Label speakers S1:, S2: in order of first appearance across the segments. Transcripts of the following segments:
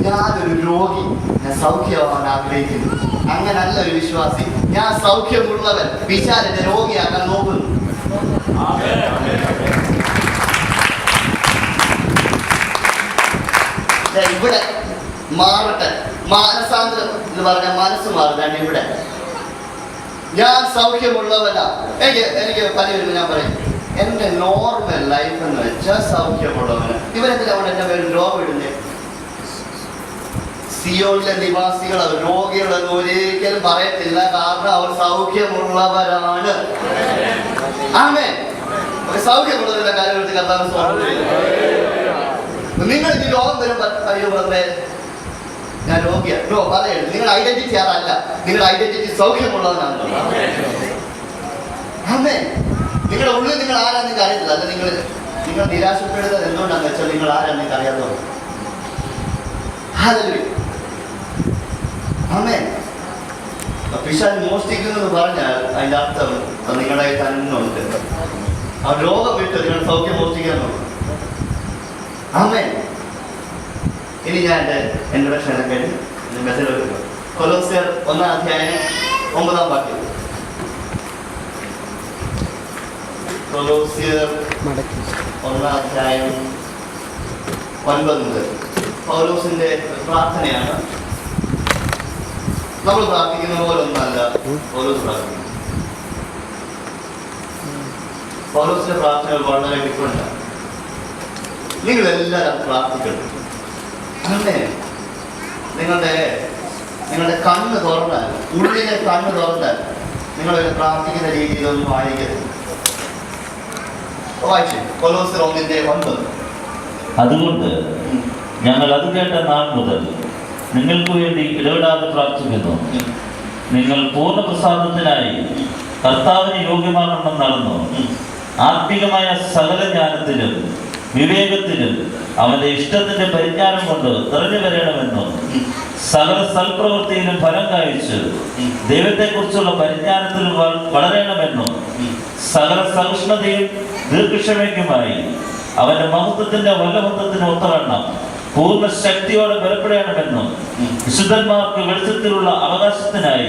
S1: ഞാനൊരു രോഗി, ഞാൻ സൗഖ്യമാവാൻ ആഗ്രഹിക്കുന്നു. അങ്ങനല്ല ഒരു വിശ്വാസി. ഞാൻ സൗഖ്യമുള്ളവൻ, പിശാചിനെ രോഗിയാക്കാൻ നോക്കുന്നു. ഇവിടെ മാറട്ടെ, മാനസാന്തരം എന്ന് പറഞ്ഞാൽ മനസ്സ് മാറുകയാണ്. ഇവിടെ ഞാൻ സൗഖ്യമുള്ളവനാ. എനിക്ക് പലരും ഞാൻ പറയും, എന്റെ നോർമൽ ലൈഫ് എന്ന് വെച്ചാൽ സൗഖ്യമുള്ളവന്. ഇവരെന്തിനാ എന്റെ പേര് രോഗം ഇടുന്നേ? സിയോണിലെ നിവാസികൾ അവർ രോഗികളെന്ന് ഒരിക്കലും പറയത്തില്ല, കാരണം അവർ സൗഖ്യമുള്ളവരാണ്. ആമേൻ. സൗഖ്യമുള്ളവരുടെ കാര്യത്തിൽ കർത്താവ് നിങ്ങൾ ഈ രോഗം വരുമ്പോ അയ്യോ പറഞ്ഞേ ഞാൻ രോഗിയാണ് പറയരുത്. നിങ്ങളുടെ ഐഡന്റിറ്റി അതല്ല. നിങ്ങളുടെ ഐഡന്റിറ്റി സൗഖ്യമുള്ളവനാണ്. ആമേൻ. നിങ്ങളുടെ ഉള്ളിൽ നിങ്ങൾ ആരാന്ന് നിങ്ങൾക്ക് അറിയത്തില്ല. അല്ല നിങ്ങൾ നിരാശപ്പെടുന്നത് എന്തുകൊണ്ടാന്ന് വെച്ചാൽ നിങ്ങൾ ആരാന്ന് നിങ്ങൾക്ക് അറിയാത്തത്. ആമേൻ. പിശാച് മോഷ്ടിക്കുന്നു പറഞ്ഞാൽ അതിന്റെ അർത്ഥം നിങ്ങളെ തന്നെ ഉണ്ട്. ആ രോഗം വിട്ട് നിങ്ങൾ സൗഖ്യം മോഷ്ടിക്കാനുള്ളൂ. ആമേൻ. ഇനി ഞാൻ എന്റെ പ്രശ്നം കഴിഞ്ഞ് മെസ്സേജ് എടുക്കുക. കൊലോസ്യർ 1:9. കൊലോസ്യർ 1:9 പൗലോസിന്റെ പ്രാർത്ഥനയാണ്. നമ്മൾ പ്രാർത്ഥിക്കുന്ന പോലെ ഒന്നല്ല പൗലോസ് പ്രാർത്ഥിക്കുന്നത്. പൗലോസിന്റെ പ്രാർത്ഥനകൾ വളരെ ഡിഫറെന്റാണ്. നിങ്ങളെല്ലാവരും പ്രാർത്ഥിക്കണം. അങ്ങനെ നിങ്ങളുടെ കണ്ണ് തുറന്നാൽ, ഉള്ളിലെ കണ്ണ് തുറന്നാൽ നിങ്ങൾ പ്രാർത്ഥിക്കുന്ന രീതിയിലൊന്നും ആയിരിക്കരുത്. കൊലോസ്യർ 1:9.
S2: അതുകൊണ്ട് ഞങ്ങൾ അത് കേട്ട നാൾ മുതൽ നിങ്ങൾക്ക് വേണ്ടി ഇടപെടാതെ പ്രാർത്ഥിക്കുന്നു. നിങ്ങൾ പൂർണ്ണ പ്രസാദത്തിനായി കർത്താവിന് യോഗ്യമാകണം നടന്നു ആത്മീകമായ സകല ജ്ഞാനത്തിലും വിവേകത്തിലും അവന്റെ ഇഷ്ടത്തിന്റെ പരിജ്ഞാനം കൊണ്ട് നിറഞ്ഞു വരണമെന്നും സകല സൽപ്രവൃത്തിയിലും ഫലം കായ്ച്ച് ദൈവത്തെക്കുറിച്ചുള്ള പരിജ്ഞാനത്തിലും വളരണമെന്നും സകല സഹിഷ്ണുതയും ദീർഘക്ഷമയ്ക്കുമായി അവന്റെ മഹത്വത്തിന്റെ വല്ലഭത്വത്തിന് ഒത്തവണ്ണം പൂർണ്ണ ശക്തിയോടെ ബലപ്പെടണമെന്നും വിശുദ്ധന്മാർക്ക് വെളിച്ചത്തിലുള്ള അവകാശത്തിനായി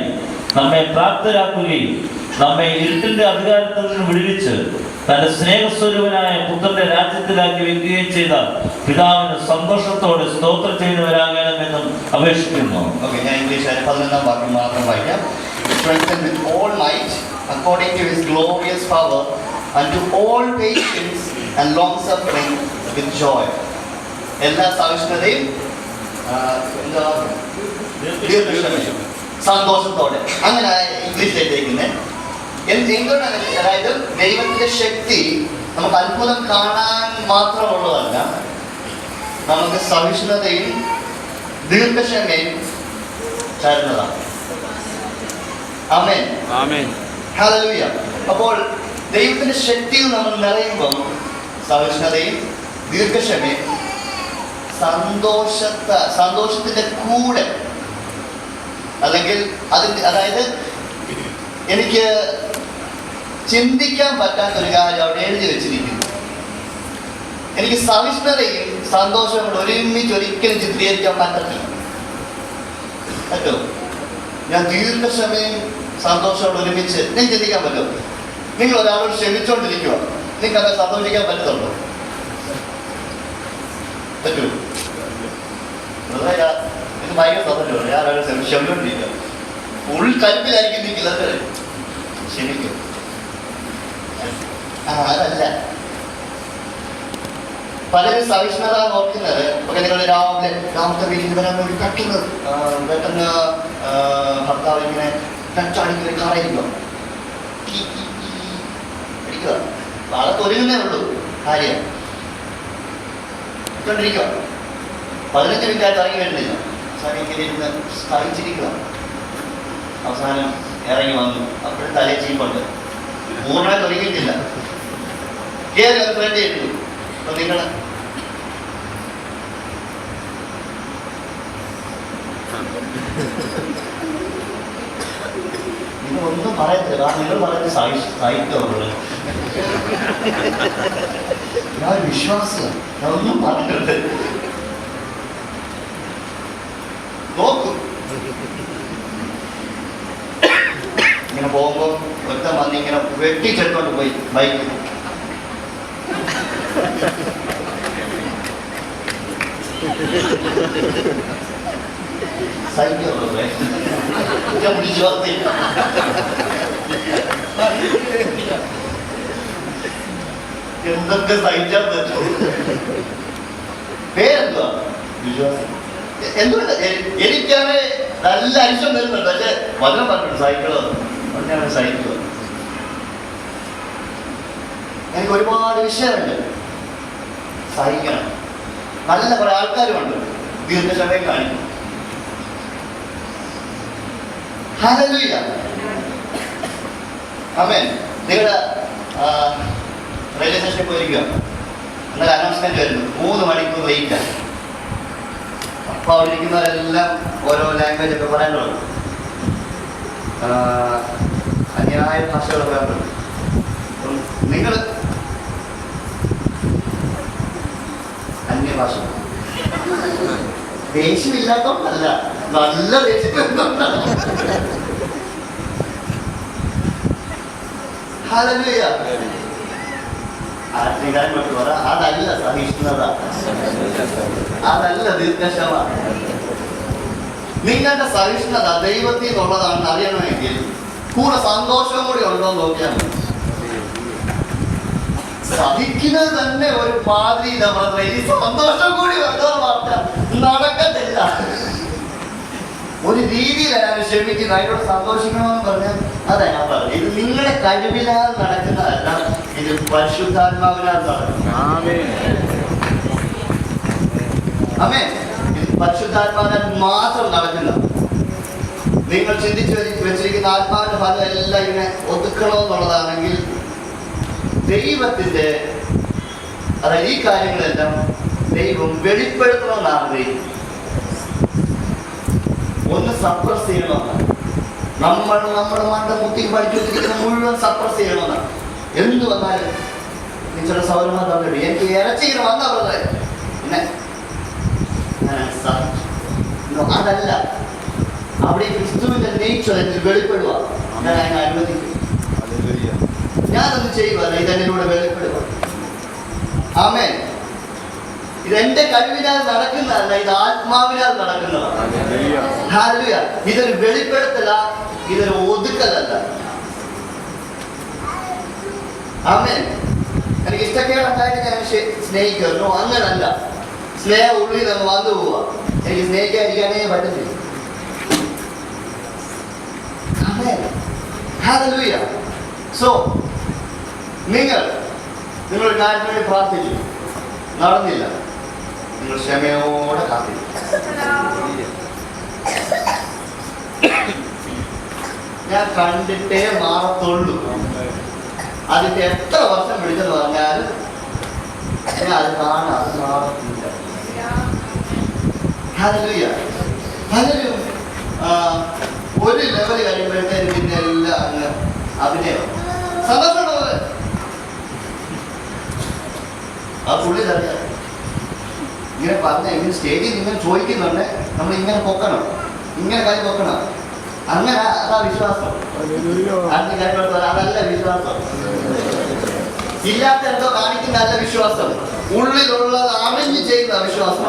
S2: നമ്മെ പ്രാപ്തരാക്കുകയും നമ്മെ ഇരുട്ടിന്റെ അധികാരത്തിൽ നിന്ന് വിടുവിച്ച് തന്റെ സ്നേഹസ്വരൂപനായ പുത്രന്റെ രാജ്യത്തിലാക്കി വെക്കുകയും ചെയ്ത പിതാവിന് സന്തോഷത്തോടെ സ്തോത്രം ചെയ്യുന്നവരാകണമെന്നും അപേക്ഷിക്കുന്നു.
S1: ഞാൻ ഇംഗ്ലീഷ് 11-ാം വാക്യം മാത്രം വായിക്കാം. Strengthened with all might according to his glorious power unto all patience and long suffering with joy. എല്ലാ സഹിഷ്ണുതയും സന്തോഷത്തോടെ. അങ്ങനെ ഇംഗ്ലീഷ് എഴുതിയിരിക്കുന്നത്. എന്തുകൊണ്ടാണ്? അതായത് ദൈവത്തിന്റെ ശക്തി നമുക്ക് അത്ഭുതം കാണാൻ മാത്രമുള്ളതല്ല, നമുക്ക് സഹിഷ്ണുതയും ദീർഘക്ഷമയും ചേർന്നതാണ്. ആമേൻ. ഹല്ലേലൂയ. അപ്പോൾ ദൈവത്തിന്റെ ശക്തിയിൽ നമ്മൾ നിറയുമ്പോൾ സഹിഷ്ണുതയും ദീർഘക്ഷമയും സന്തോഷത്തിന്റെ കൂടെ, അല്ലെങ്കിൽ അതായത് എനിക്ക് ചിന്തിക്കാൻ പറ്റാത്തൊരു കാര്യം അവിടെ എഴുതി വെച്ചിരിക്കുന്നു. എനിക്ക് സഹിഷ്ണുതയും സന്തോഷവും കൂടെ ഒരുമിച്ച് ഒരിക്കലും ചിത്രീകരിക്കാൻ പറ്റത്തില്ല. പറ്റുമോ? ഞാൻ ദീർഘക്ഷമയും സന്തോഷവും ഒരുമിച്ച് നിങ്ങൾക്ക് ചിന്തിക്കാൻ പറ്റുമോ? നിങ്ങൾ ഒരാളോട് ക്ഷമിച്ചുകൊണ്ടിരിക്കുക, നിങ്ങൾക്ക് അത് സന്തോഷിക്കാൻ പറ്റുന്നുണ്ടോ? പറ്റൂ? ഇത് ഭയങ്കര സന്തോഷമാണ്. ഞാൻ ഒരാൾ ക്ഷമിച്ചുകൊണ്ടിരിക്കുക, ഉൾക്കരുപ്പിലായിരിക്കും നിൽക്കുന്നത്. ക്ഷമിക്കും. അതല്ല, പലരും സഹിഷ്ണുത നോക്കുന്നത്. ഒക്കെ നിങ്ങൾ രാമത്തെ വീട്ടിൽ വരാൻ വേണ്ടി പെട്ടെന്ന് ഭർത്താവ് ഇങ്ങനെ ടച്ചാണിങ്ങനെ കാറായിരിക്കും പിടിക്കുക. നാളെ ഒരുങ്ങുന്നേ ഉള്ളൂ കാര്യം. ഇട്ടുകൊണ്ടിരിക്കുക. 15 മിനിറ്റായിട്ട് ഇറങ്ങി വരുന്നില്ല. ഇങ്ങനെ ഇരുന്ന് സഹിച്ചിരിക്കുക. അവസാനം ഇറങ്ങി വന്നു. അപ്പോഴും തലേ ചീപ്പുണ്ട്. പൂർണ്ണമായിട്ട് ഒരുങ്ങിയിട്ടില്ല. കയറി അത് ഫ്രണ്ട് ചെയ്തു. അപ്പൊ നിങ്ങളൊന്നും പറയത്തില്ല. നിങ്ങൾ പറയുന്നത് സാഹിത്യമുള്ളത്. ഞാൻ വിശ്വാസിയാണ്, ഞാൻ ഒന്നും പറഞ്ഞിട്ടുണ്ട്. നോക്കും ഇങ്ങനെ പോകുമ്പോ ഒരുത്തം വന്ന് ഇങ്ങനെ വെട്ടിച്ചെടുത്തോണ്ട് പോയി ബൈക്ക്. സൈക്കിളല്ലേ ഞാൻ വിശ്വാസി. എന്തൊക്കെ സഹിച്ചാൽ പറ്റും. പേരെന്തുവാ? വിശ്വാസം. എന്തുകൊണ്ട് എനിക്കാണ് നല്ല അരിശം വരുന്നുണ്ട്. പക്ഷെ വചനം പറഞ്ഞു സൈക്കിള് പറഞ്ഞാണ് സൈക്കിള്. എനിക്ക് ഒരുപാട് വിഷയമുണ്ട് സഹിക്കണം. നല്ല കുറെ ആൾക്കാരുമുണ്ട് ദീർഘക്ഷമയും കാണിക്കും. ഹല്ലേലൂയ. ആമേൻ. നിങ്ങളുടെ റെയിൽവേ സ്റ്റേഷനിൽ പോയിരിക്കുക, എന്നാൽ അനൗൺസ്മെന്റ് വരുന്നു 3 മണിക്കൂർ വെയിറ്റ്. അപ്പോൾ അവിടെ ഇരിക്കുന്നവരെല്ലാം ഓരോ ലാംഗ്വേജ് ഒക്കെ പറയാനുള്ളത്, അന്യായ ഭാഷകളൊക്കെ ഉണ്ട്. നിങ്ങൾ അന്യഭാഷ ദേഷ്യമില്ലാത്തോണ്ടല്ല, നല്ല ദേഷ്യമില്ലാത്തോണ്ടാണ്. ഹല്ലേലൂയ. ആത്മീകാരൻ മറ്റു പറ, അതല്ല സഹിഷ്ണുത, അതല്ല ദീർഘക്ഷമ. നിങ്ങളുടെ സഹിഷ്ണുത ദൈവത്തിൽ നിന്നുള്ളതാണെന്ന് അറിയണമെങ്കിൽ കൂടെ സന്തോഷവും കൂടി ഉണ്ടോ എന്ന് നോക്കിയാൽ മതി. സഹിക്കുന്നത് തന്നെ ഒരു മാതിരി ഈ സന്തോഷം കൂടി ഉണ്ടോ നടക്കത്തില്ല. ഒരു രീതിയിലാണ് ക്ഷമിക്കുന്നത്, അതിനോട് സന്തോഷിക്കണമെന്ന് പറഞ്ഞാൽ അതെ ഞാൻ പറഞ്ഞു. ഇത് നിങ്ങളുടെ കഴിവിനാൽ നടക്കുന്നതല്ല, ഇത് പരിശുദ്ധാത്മാവിനാൽ നടക്കും. ആമേൻ. ഇത് പരിശുദ്ധാത്മാവിനാൽ മാത്രം നടക്കുന്ന. നിങ്ങൾ ചിന്തിച്ചു വെച്ചിരിക്കുന്ന ആത്മാവിന്റെ ഫലം എല്ലാം ഇങ്ങനെ ഒതുക്കണമെന്നുള്ളതാണെങ്കിൽ ദൈവത്തിന്റെ, അതായത് ഈ കാര്യങ്ങളെല്ലാം ദൈവം വെളിപ്പെടുത്തണമെന്നാണ് ദൈവം. ഒന്ന് സപ്രസ് ചെയ്യണമെന്നാണ്. നമ്മുടെ മണ്ട മുത്തി പഠിച്ചു വെച്ചിരിക്കുന്ന മുഴുവൻ സപ്രസ് ചെയ്യണമെന്നാണ്. എന്ത് വന്നാലും ചില സൗരന്മാർ തമ്മിൽ എനിക്ക് ഇറച്ചിങ്ങനെ വന്നാ പറഞ്ഞേ പിന്നെ അതല്ല, അവിടെ ക്രിസ്തുവിന്റെ നേച്ചർ എനിക്ക് വെളിപ്പെടുക. ഞാൻ അതിനെ അനുവദിക്കും. ഞാനൊന്ന് ചെയ്യുവല്ല, ഇതെന്നിലൂടെ വെളിപ്പെടുക. ആമേൻ. ഇതെന്റെ കഴിവിനാൽ നടക്കുന്നതല്ല, ഇത് ആത്മാവിനാൽ നടക്കുന്നതാണ്. ഹല്ലേലൂയ. ഇതൊരു വെളിപ്പെടുത്തല, ഇതൊരു ഒതുക്കലല്ല. ആമേൻ. എനിക്ക് ഇഷ്ടക്കേടുണ്ടായിട്ട് ഞാൻ സ്നേഹിക്കുന്നു, അങ്ങനല്ല. സ്നേഹം ഉള്ളിൽ നിന്ന് വന്നു പോവുക. എനിക്ക് സ്നേഹിക്കാതിരിക്കാനേ പറ്റത്തില്ല. ആമേൻ. ഹല്ലേലൂയ. സോ നിങ്ങളൊരു കാര്യത്തിന് വേണ്ടി പ്രാർത്ഥിച്ചു, നടന്നില്ല, നിങ്ങൾ ക്ഷമയോടെ കാത്തിരിക്കും. ഞാൻ കണ്ടിട്ടേ മാറത്തുള്ളൂ. അതിന്റെ എത്ര വർഷം പിടിച്ചെന്ന് പറഞ്ഞാലും ഞാൻ അത് കാണാൻ അത് മാറത്തില്ല. ഹല്ലേലൂയ. ഹല്ലേലൂയ. ഒരു ലെവൽ കഴിയുമ്പോഴത്തേക്ക് പിന്നെ എല്ലാം അങ്ങ് അഭിനയം. സന്തോഷമുള്ളത് ആ പുള്ളി അറിയാം. ഇങ്ങനെ പറഞ്ഞ ഇങ്ങനെ സ്റ്റേജിൽ നിങ്ങൾ ചോദിക്കുന്നുണ്ട്, നമ്മൾ ഇങ്ങനെ പൊക്കണം, ഇങ്ങനെ കൈ പൊക്കണം, അങ്ങനെ അതാ വിശ്വാസം. അതല്ല വിശ്വാസം. ഇല്ലാത്ത എന്തോ കാണിക്കുന്ന അല്ല വിശ്വാസം. ഉള്ളിലുള്ളത് അറിഞ്ഞ് ചെയ്യുന്ന വിശ്വാസം.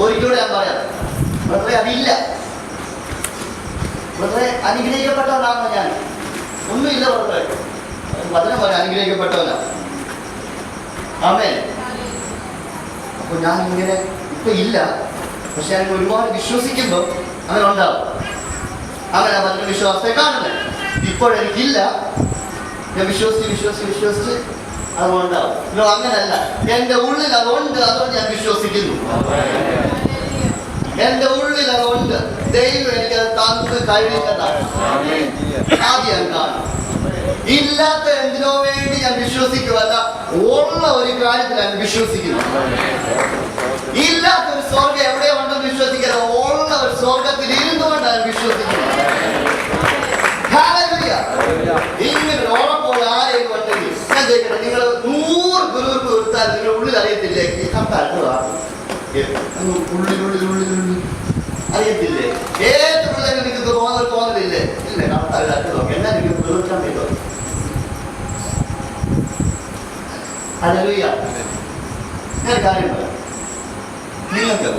S1: ഒരിക്കലൂടെ ഞാൻ പറയാം, വെറുതെ അതില്ല. വെറുതെ അനുഗ്രഹിക്കപ്പെട്ടവനാണോ ഞാൻ? ഒന്നുമില്ല. വെറുതെ വചനം പോലെ അനുഗ്രഹിക്കപ്പെട്ടവനാ. ആമേൻ. അപ്പൊ ഞാൻ ഇങ്ങനെ ഇപ്പൊ ഇല്ല, പക്ഷെ ഞാൻ ഒരുപാട് വിശ്വസിക്കുമ്പോൾ അങ്ങനെ ഉണ്ടാവും. അങ്ങനെ പറഞ്ഞ വിശ്വാസത്തെ കാണുന്നത്. ഇപ്പോഴെനിക്കില്ല, ഞാൻ വിശ്വസിച്ച് അതുകൊണ്ടാവും. അങ്ങനല്ല, എന്റെ ഉള്ളിൽ അതുകൊണ്ട്, അതുകൊണ്ട് ഞാൻ വിശ്വസിക്കുന്നു. എന്റെ ഉള്ളിൽ അതുകൊണ്ട് ദൈവം എനിക്കത് തന്ന് കഴിയുന്നതാണ്. ആദ്യം ഞാൻ കാണും. ഇല്ലാത്ത എന്തിനോ വേണ്ടി ഞാൻ വിശ്വസിക്കുമല്ല, ഉള്ള ഒരു കാര്യത്തിൽ ഞാൻ വിശ്വസിക്കുന്നു. ഇല്ലാത്ത ഒരു സ്വർഗം എവിടെ ഉണ്ടെന്ന് വിശ്വസിക്കാതെ ഉള്ള ഒരു സ്വർഗത്തിൽ ഇരുന്നുകൊണ്ടാണ് വിശ്വസിക്കുന്നത്. ഇങ്ങനെ ഉറപ്പുള്ള ആരെയും ഉണ്ടെങ്കിൽ ഞാൻ ചോദിക്കട്ടെ, നിങ്ങൾ 100 ഗുരു അറിയത്തില്ലേ കണ്ടോ ഉള്ളിൽ അറിയത്തില്ലേ? ഏറ്റവും ഉള്ളിൽ എനിക്ക് തോന്നലില്ലേ? ഇല്ല, കണ്ടോ എന്നാ എനിക്ക് തീർക്കാൻ പറ്റോ? ഹല്ലേലൂയ. ഞാൻ കാര്യം പറയാം. നിങ്ങൾക്ക്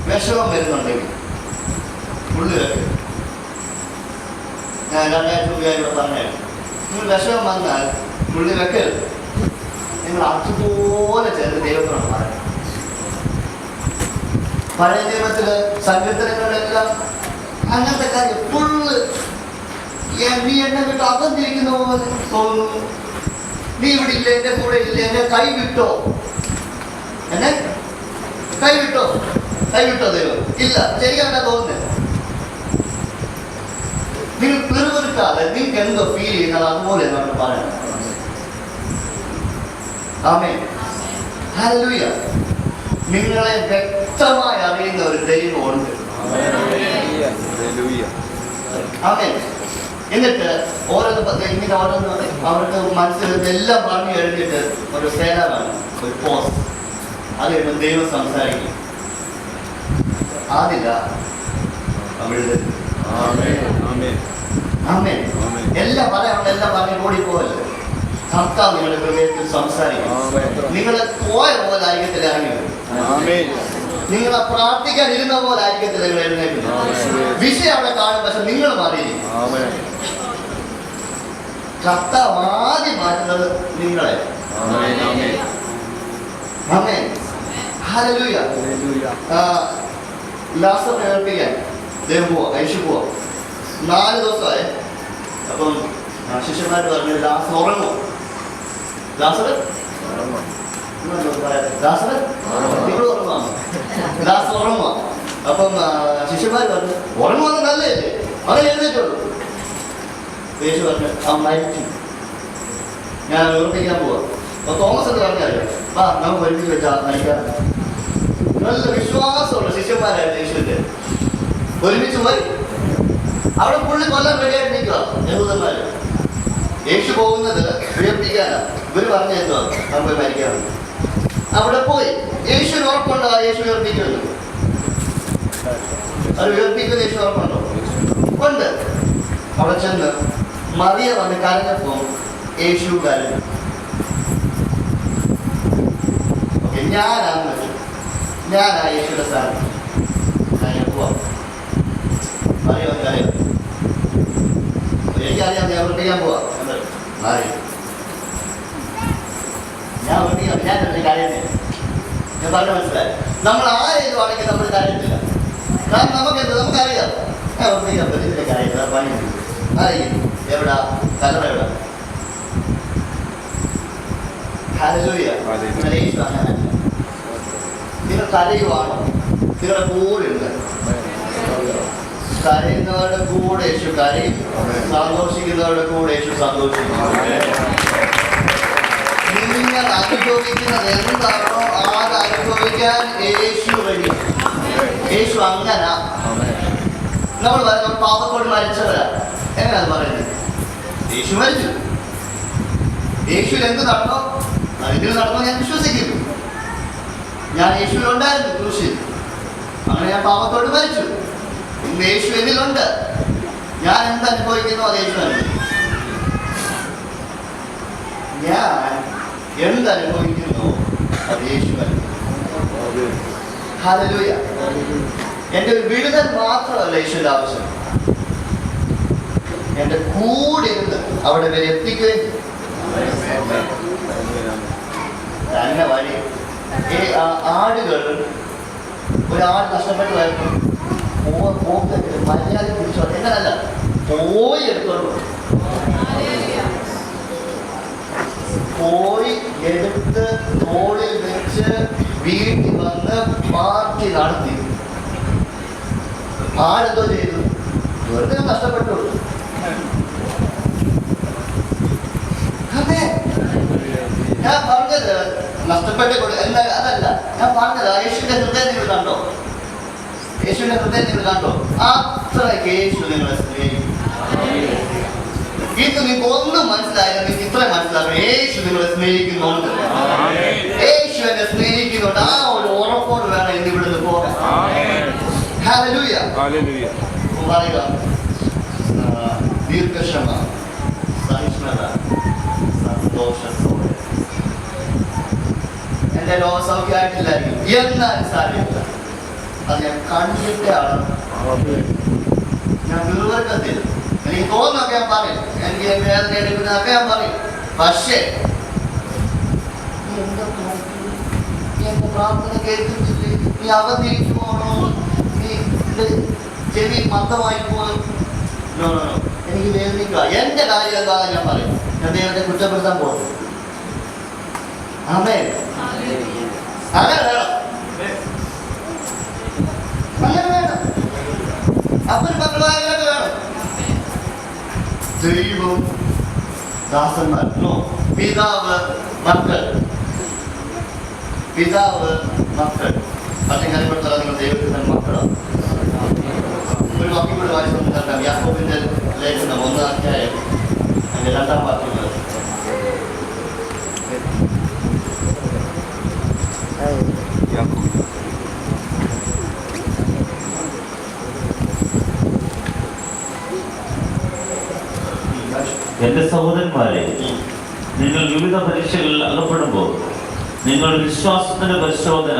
S1: വിഷമം വരുന്നുണ്ടെങ്കിൽ ഉള്ളിലൊക്കെ ഞാൻ 2000 രൂപ പറഞ്ഞാൽ നിങ്ങൾ വിഷമം വന്നാൽ ഉള്ളിൽ വെക്കരുത്. നിങ്ങൾ അതുപോലെ ചെന്ന് ദൈവത്തോട് പറയണം. പഴയ നിയമത്തില് സങ്കീർത്തനങ്ങളിലെല്ലാം അങ്ങനത്തെ കാര്യം ഫുള്ള് നീ എന്നെ വിട്ട് അകന്നിരിക്കുന്ന പോലെ തോന്നുന്നു. നീ ഇവിടെ ഇല്ല, എന്റെ കൂടെ ഇല്ല, എന്നെ കൈവിട്ടോ, എന്നെ കൈവിട്ടോ ദൈവം ഇല്ല. ശരിയാണെന്നാ തോന്നുന്നത്. നിങ്ങൾ പിറുപിറുക്കാതെ നിങ്ങൾക്ക് എന്തോ ഫീൽ ചെയ്യുന്നത് അതുപോലെ എന്നാണ് പറയണം. ആമേൻ. ഹല്ലേലൂയ. നിങ്ങളെ വ്യക്തമായി അറിയുന്ന ഒരു ദൈവമുണ്ട്. ആമേൻ. എന്നിട്ട് ഇങ്ങനെ ഓരോന്ന് അവർക്ക് മനസ്സിൽ എല്ലാം പറഞ്ഞു കഴിഞ്ഞിട്ട് ഒരു സേനാണ്, ഒരു പോസ്റ്റ്. അത് കഴിയുമ്പോൾ ദൈവം സംസാരിക്കും. ആദില്ല അവിടെ എല്ലാം പറയാനുള്ള എല്ലാം പറഞ്ഞ് ഓടിപ്പോവല്ലേ. കർത്താവ് നിങ്ങളുടെ ഹൃദയത്തിൽ സംസാരിക്കും. നിങ്ങളെ പോയ പോലെ ആയിരിക്കത്തില്ല ഇറങ്ങി. നിങ്ങളെ പ്രാർത്ഥിക്കാൻ ഇരുന്ന പോലെ ആയിരിക്കത്തില്ല നിങ്ങൾ എഴുന്നേൽക്കുന്നത്. വിഷയം അവിടെ കാണും, പക്ഷെ നിങ്ങൾ മാറിയിരിക്കും. കർത്താവ് ആദ്യം മാറ്റുന്നത് നിങ്ങളെ. ആമേൻ. ഹല്ലേലൂയ. ലാസറിനെ ഏൽപ്പിക്കാൻ ദൈവം പോവാ, യേശു പോവാ. 4 ദിവസമായി. അപ്പം ശിഷ്യന്മാർ പറഞ്ഞു ലാസർ ഉറങ്ങുമോ? ലാസർ നിങ്ങൾ ഉറങ്ങുവാ? ലാസർ ഉറങ്ങുവാ. അപ്പം ശിഷ്യന്മാർ പറഞ്ഞു ഉറങ്ങുവന്ന് നല്ലതല്ലേ, അത് എഴുന്നേറ്റുള്ളൂ. യേശു പറഞ്ഞു ആ മരിച്ചു, ഞാൻ ഉറപ്പിക്കാൻ പോവാ. അപ്പൊ തോമസ് എന്ന് പറഞ്ഞാൽ വാ നമുക്ക് ഒരുമിച്ച് വെച്ചാൽ മരിക്കാൻ. നല്ല വിശ്വാസമുള്ള ശിഷ്യന്മാരായിരുന്നു യേശുവിന്റെ. ഒരുമിച്ച് പോയി അവിടെ പുള്ളി കൊല്ലം റെഡിയായിട്ട് നിൽക്കുക യഹൂദന്മാര്. യേശു പോകുന്നത് ഉയർപ്പിക്കാനാണ്. ഇവര് പറഞ്ഞു എന്തുവാ നമുക്ക് മരിക്കാണ്. അവിടെ പോയി യേശുവിന് ഉറപ്പുണ്ടോ യേശു ഉയർപ്പിക്കുന്നു? അത് ഉയർപ്പിക്കുന്ന യേശു ഉറപ്പുണ്ടോ? ഉണ്ട്. അവിടെ ചെന്ന് മറിയ വന്ന് കരഞ്ഞപ്പോ യേശു കരഞ്ഞു. ഞാനാ യേശുയുടെ സ്ഥാനം. ഞാൻ പോവാം. മറിയ വന്ന് കരയും. എനിക്കറിയാം ഞാൻ ഉറപ്പിക്കാൻ പോവാ. ഞാൻ ഉറപ്പിക്കാം, ഞാൻ കാര്യത്തെ ഞാൻ പറഞ്ഞ മനസ്സിലായി. നമ്മൾ ആരെങ്കിലും ആണെങ്കിൽ നമ്മൾ കാര്യത്തില്ല. കാരണം നമുക്കറിയാം ഞാൻ ഉറപ്പിക്കാൻ പറ്റുന്ന കാര്യത്തില്ല. പണി അറിയും എവിടാ കലറ എവിടാ. ഹല്ലേലൂയ. നിങ്ങൾ കരയുവാണോ? നിങ്ങളുടെ കൂടെ ഉണ്ട്. കരയുന്നവരുടെ കൂടെ യേശു കരയും, സന്തോഷിക്കുന്നവരുടെ കൂടെ യേശു സന്തോഷിക്കും. നിങ്ങൾ അനുഭവിക്കുന്നത് എന്താണോ അത് അനുഭവിക്കാൻ യേശു വഴി. യേശു അങ്ങനെ നമ്മൾ പറയുന്നത് പാപത്തോട് മരിച്ചവരാ. എങ്ങനെയാണ് പറയുന്നത്? യേശു മരിച്ചു. യേശുവിൽ എന്ത് നടന്നോ അതിൽ നടന്നോ ഞാൻ വിശ്വസിക്കുന്നു. ഞാൻ യേശുവിലുണ്ടായിരുന്നു ക്രൂശിൽ. അങ്ങനെ ഞാൻ പാപത്തോട് മരിച്ചു. ഇന്ന് യേശു എന്നിലുണ്ട്. ഞാൻ എന്ത് അനുഭവിക്കുന്നു അത് യേശു അനുഭവിക്കും. ഞാൻ എന്തനുഭവിക്കുന്നു അത് യേശു അനുഭവിക്കും. ഹല്ലേലൂയ. എൻ്റെ ഒരു വിടുതൽ മാത്രമല്ല യേശുവിൻ്റെ ആവശ്യം. എൻ്റെ കൂടെ ഇരുന്ന് അവിടെ വരെ എത്തിക്കുകയും തന്നെ വഴി. ആടുകൾ ഒരാട് നഷ്ടപ്പെട്ടു വരുന്നു. മര്യാദ പിടിച്ചോ എങ്ങനല്ല പോയി എടുത്തോളൂ. പോയി എടുത്ത് തോളിൽ വെച്ച് വീട്ടിൽ വന്ന് പാർട്ടി നടത്തി. ആരെന്തോ ചെയ്തു? വെറുതെ നഷ്ടപ്പെട്ടു. അതെ ഞാൻ പറഞ്ഞത് നഷ്ടപ്പെട്ടു അതല്ല ഞാൻ പറഞ്ഞത്. യേശുവിന്റെ ഹൃദയം നിങ്ങൾ കണ്ടോ? യേശുവിന്റെ ഹൃദയം നിങ്ങൾ കണ്ടോ? അത്രയ്ക്ക് യേശു നിങ്ങളെ സ്നേഹിക്കും. ഇത് നിങ്ങൾക്ക് ഒന്നും മനസ്സിലായില്ല, നിങ്ങൾക്ക് ഇത്രയും മനസ്സിലാക്കണം. യേശു നിങ്ങളെ സ്നേഹിക്കുന്നുണ്ട്. സ്നേഹിക്കുന്നുണ്ട്. ആ ഒരു ഉറപ്പോട് വേണം ഇന്ന് ഇവിടുന്ന് പോകാൻ. ഹല്ലേലൂയ. പറയുക ദീർഘക്ഷമ, സഹിഷ്ണുത, സന്തോഷത്തോടെ. എന്റെ ലോകസൗഖ്യമായിട്ടില്ലായിരിക്കും, എന്നാലും സാധ്യത അത് ഞാൻ കണ്ടിട്ടേ ആളാണ്. ഞാൻ ദുർവർഗത്തിൽ എനിക്ക് തോന്നുന്നൊക്കെ ഞാൻ പറയും, എനിക്ക് വേദന എടുക്കുന്നതൊക്കെ ഞാൻ പറയും. പക്ഷേ എന്റെ പ്രാർത്ഥന കേൾക്കുന്നില്ലേ, നീ അവധിക്ക് പോകണോ, നീ ചെവി മന്ദമായി പോകും. എനിക്ക് വേദനിക്കുക. എന്റെ കാര്യം എന്താണെന്ന് ഞാൻ പറയും. ഞാൻ ദൈവത്തെ കുറ്റപ്പെടുത്താൻ പോകും. ആമേൻ. അങ്ങനെ വേണം, അങ്ങനെ വേണം. അപ്പനും മക്കളായാലൊക്കെ വേണം. ദൈവം ദാസന്മാർ, പിതാവ് മക്കൾ, പിതാവ് മക്കൾ. പട്ടികപ്പെടുത്താൻ നിങ്ങൾ ദൈവത്തിന്റെ മക്കളാണ്. ഒരു വാക്യം കൂടെ വായിച്ചു നോക്കാം. യാക്കോബിന്റെ ലേഖനം 1-ാം അധ്യായം അതിന്റെ 2-ാം വാക്യം.
S2: എന്റെ സഹോദരന്മാരെ, നിങ്ങൾ വിവിധ പരീക്ഷകളിൽ അകപ്പെടുമ്പോൾ നിങ്ങളുടെ വിശ്വാസത്തിന്റെ പരിശോധന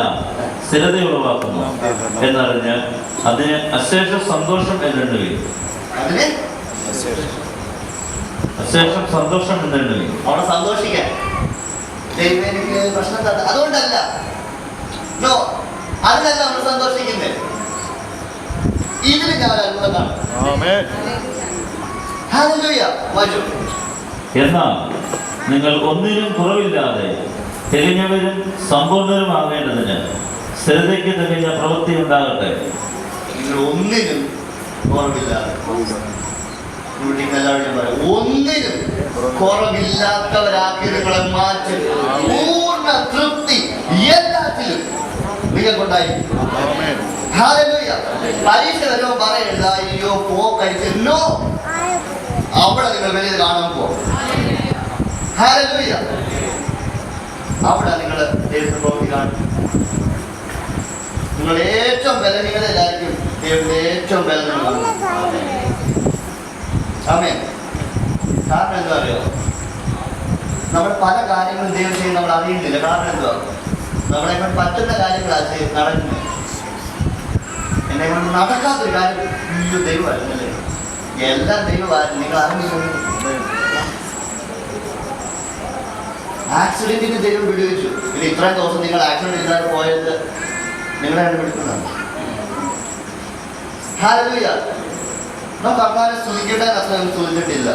S2: സ്ഥിരതയുളവാക്കുന്നു എന്നറിഞ്ഞ് അതിന് അശേഷം സന്തോഷം എന്നെണ്ണുകയും അശേഷം സന്തോഷം എന്നെണ്ണുകയും.
S1: അവിടെ സന്തോഷിക്കാൻ ദൈവം എനിക്ക് പ്രശ്നം തന്ന അതുകൊണ്ടല്ല, അതിനല്ല നമ്മൾ സന്തോഷിക്കുന്നത്. ഇതിൽ ഞാൻ അത്ഭുതം കാണും.
S2: എന്നാൽ നിങ്ങൾ ഒന്നിനും കുറവില്ലാതെ തികഞ്ഞവരും സമ്പൂർണ്ണരുമാകേണ്ടതിന് സ്ഥിരതയ്ക്ക് തികഞ്ഞ പ്രവൃത്തി ഉണ്ടാകട്ടെ.
S1: നിങ്ങൾ ഒന്നിനും കുറവില്ലാതെ, ഒന്നിനും കുറവില്ലാത്തവരാക്കി നിങ്ങളെ മാറ്റി പൂർണ്ണ തൃപ്തി എല്ലാത്തിലും നിങ്ങൾക്കുണ്ടായിരിക്കും. പരീക്ഷ വരുമ്പോൾ പറയരുത് അയ്യോ പോ കഴിച്ചല്ലോ, അവിടെ നിങ്ങൾ വലിയത് കാണാൻ പോകും. അവിടെ നിങ്ങൾ ദൈവത്തെ പ്രവൃത്തി കാണും. നിങ്ങൾ ഏറ്റവും ബലഹീനതയിലായിരിക്കും ദൈവത്തിന്റെ ഏറ്റവും ബലം. ആമേൻ. കാരണം എന്താ അറിയോ, നമ്മൾ പല കാര്യങ്ങളും ദൈവം ചെയ്യും നമ്മൾ അറിയുന്നില്ല. കാരണം എന്തുവാ, നമ്മളെ കൊണ്ട് പറ്റുന്ന കാര്യങ്ങളാണ് നടക്കുന്നത്. എന്നെ കൊണ്ട് നടക്കാത്തൊരു കാര്യം ഇല്ലോ ദൈവമായിരുന്നല്ലേ, എല്ലാം ദൈവമായിരുന്നു. നിങ്ങൾ അറിഞ്ഞു. ആക്സിഡന്റിന് ദൈവം വിടുവിച്ചു. പിന്നെ ഇത്രയും ദിവസം നിങ്ങൾ ആക്സിഡന്റ് ഇല്ലാതെ പോയത് നിങ്ങളെ വിളിക്കുന്നതാണ്. ഹല്ലേലൂയ. നമുക്ക് അമ്മാനെ സ്തുതിക്കേണ്ട അത്രയും സ്തുതിച്ചിട്ടില്ല.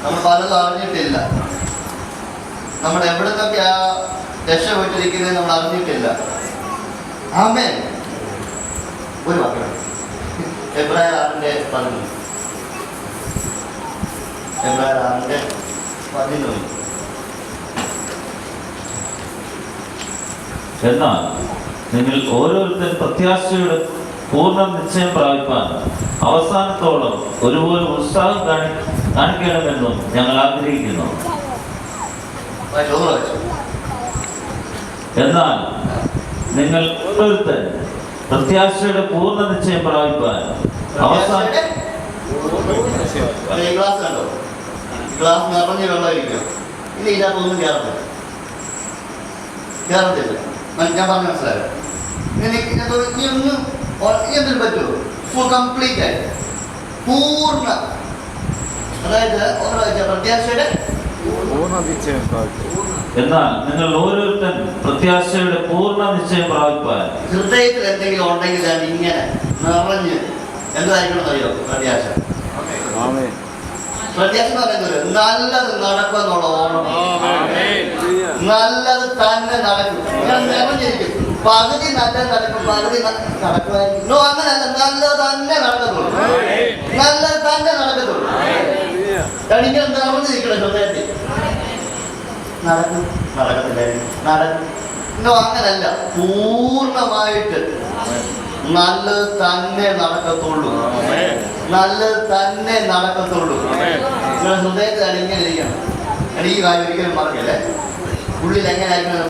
S1: നമ്മൾ പലതും അറിഞ്ഞിട്ടില്ല. നമ്മൾ എവിടെ നിന്നൊക്കെ ആ രക്ഷപ്പെട്ടിരിക്കുന്നത് നമ്മൾ അറിഞ്ഞിട്ടില്ല. ആമേൻ. ഒരു വാക്ക് എബ്രായർ 6:11. എബ്രായർ 6:11.
S2: എന്നാൽ നിങ്ങൾ ഓരോരുത്തരും പ്രത്യാശയുടെ പൂർണ്ണ നിശ്ചയം പ്രാപിപ്പാൻ അവസാനത്തോളം ഒരുപോലെ ഉത്സാഹം കാണിക്കണമെന്നും ഞങ്ങൾ ആഗ്രഹിക്കുന്നു. എന്നാൽ നിങ്ങൾ ഓരോരുത്തരും പ്രത്യാശയുടെ പൂർണ്ണ നിശ്ചയം പ്രാപിപ്പാൻ
S1: ഗ്ലാസ് നിറഞ്ഞ വെള്ളമായിരിക്കും. ഇല്ല, ഇതിനകത്തൊന്നും കയറത്തില്ല. ഞാൻ പറഞ്ഞു മനസ്സിലായോ? നീ ഒന്നും എന്തിനും പറ്റുമോ? ഫുൾ കംപ്ലീറ്റ് ആയി പൂർണ്ണ, അതായത് പ്രത്യാശയുടെ.
S2: എന്നാൽ നിങ്ങൾ ഓരോരുത്തരും പ്രത്യാശയുടെ പൂർണ്ണ നിശ്ചയം പ്രാപിപ്പാൻ.
S1: ഹൃദയത്തിൽ എന്തെങ്കിലും ഉണ്ടെങ്കിൽ അത് ഇങ്ങനെ നിറഞ്ഞ് എന്തായിരിക്കണം അറിയോ? പ്രത്യാശ. പ്രത്യാശ എന്ന് പറയുന്നത് നല്ലത് നടക്കും എന്നുള്ള ഓർമ്മ. നല്ലത് തന്നെ നടക്കും. ഞാൻ നിറഞ്ഞിരിക്കും. പകുതി നല്ലത് നടക്കും, പകുതി നടക്കുമായിരിക്കും. അങ്ങനെയല്ല, നല്ലത് തന്നെ നടക്കത്തുള്ളൂ. നല്ലത് തന്നെ നടക്കത്തുള്ളൂ. ഇങ്ങനെ നിറഞ്ഞിരിക്കണം ഹൃദയത്തിൽ. നടക്കും, നടക്കത്തില്ലായിരിക്കും, നടക്കും. അങ്ങനല്ല, പൂർണ്ണമായിട്ട് നല്ലത് തന്നെ നടക്കത്തുള്ളൂ. നല്ലത് തന്നെ നടക്കത്തുള്ളൂ. നിങ്ങളുടെ ഹൃദയത്തിൽ ഇങ്ങനെ ഇരിക്കണം. എനിക്ക് കാര്യം ഒരിക്കലും മറക്കല്ലേ. ഉള്ളിൽ എങ്ങനെയായിരിക്കണം